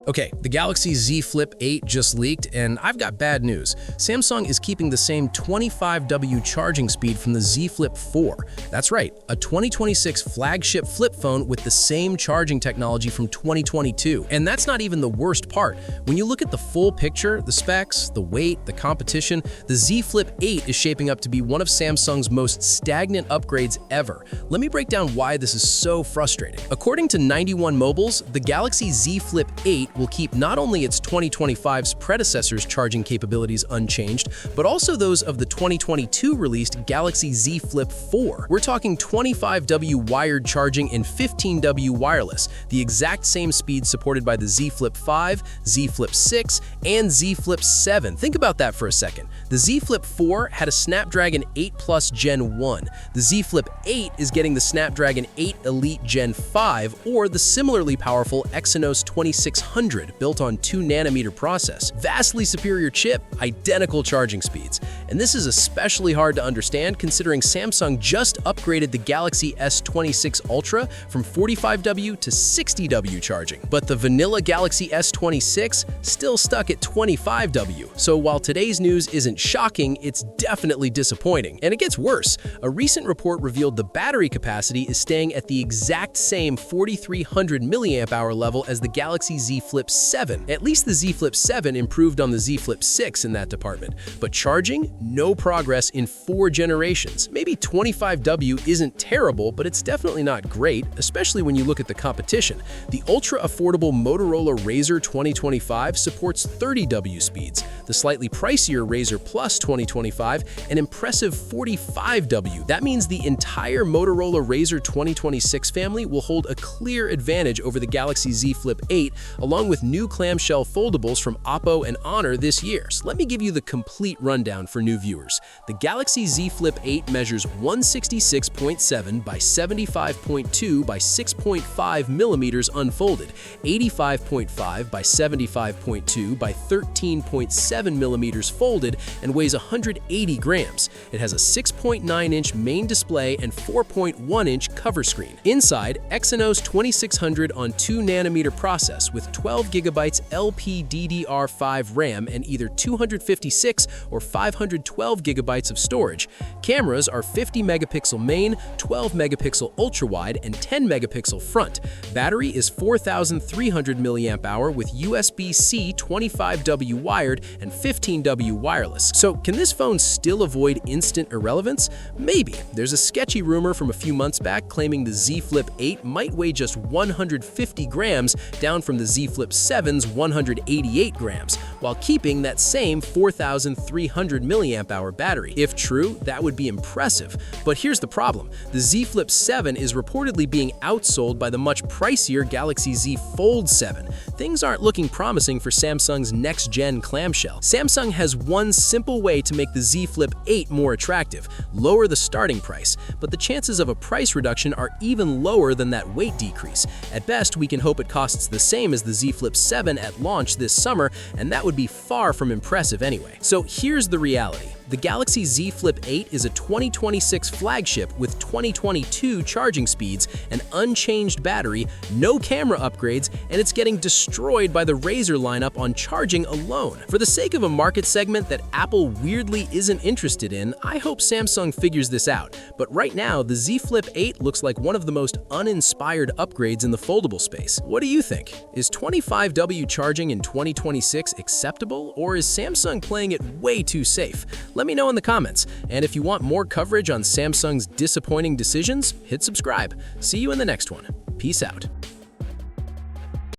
Okay, the Galaxy Z Flip 8 just leaked, and I've got bad news. Samsung is keeping the same 25W charging speed from the Z Flip 4. That's right, a 2026 flagship flip phone with the same charging technology from 2022. And that's not even the worst part. When you look at the full picture, the specs, the weight, the competition, the Z Flip 8 is shaping up to be one of Samsung's most stagnant upgrades ever. Let me break down why this is so frustrating. According to 91 Mobiles, the Galaxy Z Flip 8 will keep not only its 2025's predecessor's charging capabilities unchanged, but also those of the 2022 released Galaxy Z Flip 4. We're talking 25W wired charging and 15W wireless, the exact same speed supported by the Z Flip 5, Z Flip 6, and Z Flip 7. Think about that for a second. The Z Flip 4 had a Snapdragon 8 Plus Gen 1. The Z Flip 8 is getting the Snapdragon 8 Elite Gen 5 or the similarly powerful Exynos 2600 built on 2nm process. Vastly superior chip, identical charging speeds. And this is especially hard to understand considering Samsung just upgraded the Galaxy S26 Ultra from 45W to 60W charging. But the vanilla Galaxy S26 still stuck at 25W. So while today's news isn't shocking, it's definitely disappointing. And it gets worse. A recent report revealed the battery capacity is staying at the exact same 4300 mAh level as the Galaxy Z Flip 7. At least the Z Flip 7 improved on the Z Flip 6 in that department. But charging? No progress in 4 generations. Maybe 25W isn't terrible, but it's definitely not great, especially when you look at the competition. The ultra-affordable Motorola Razr 2025 supports 30W speeds. The slightly pricier Razr Plus 2025 an impressive 45W. That means the entire Motorola Razr 2026 family will hold a clear advantage over the Galaxy Z Flip 8, along with new clamshell foldables from Oppo and Honor this year. So let me give you the complete rundown for new viewers. The Galaxy Z Flip 8 measures 166.7 by 75.2 by 6.5 millimeters unfolded, 85.5 by 75.2 by 13.7 millimeters folded, and weighs 180 grams. It has a 6.9-inch main display and 4.1-inch cover screen. Inside, Exynos 2600 on 2nm process with 12GB LPDDR5 RAM and either 256 or 512GB of storage. Cameras are 50-megapixel main, 12-megapixel ultra-wide, and 10-megapixel front. Battery is 4,300 mAh with USB-C 25W wired and 15W wireless. So can this phone still avoid instant irrelevance? Maybe. There's a sketchy rumor from a few months back claiming the Z Flip 8 might weigh just 150 grams, down from the Z Flip 7's 188 grams, while keeping that same 4,300 mAh battery. If true, that would be impressive. But here's the problem. The Z Flip 7 is reportedly being outsold by the much pricier Galaxy Z Fold 7. Things aren't looking promising for Samsung's next-gen clamshell. Samsung has one simple way to make the Z Flip 8 more attractive: lower the starting price. But the chances of a price reduction are even lower than that weight decrease. At best, we can hope it costs the same as the Z Flip 7 at launch this summer, and that would be far from impressive anyway. So here's the reality. The Galaxy Z Flip 8 is a 2026 flagship with 2022 charging speeds, an unchanged battery, no camera upgrades, and it's getting destroyed by the Razr lineup on charging alone. For the sake of a market segment that Apple weirdly isn't interested in, I hope Samsung figures this out. But right now, the Z Flip 8 looks like one of the most uninspired upgrades in the foldable space. What do you think? Is 25W charging in 2026 acceptable, or is Samsung playing it way too safe? Let me know in the comments. And if you want more coverage on Samsung's disappointing decisions, hit subscribe. See you in the next one. Peace out.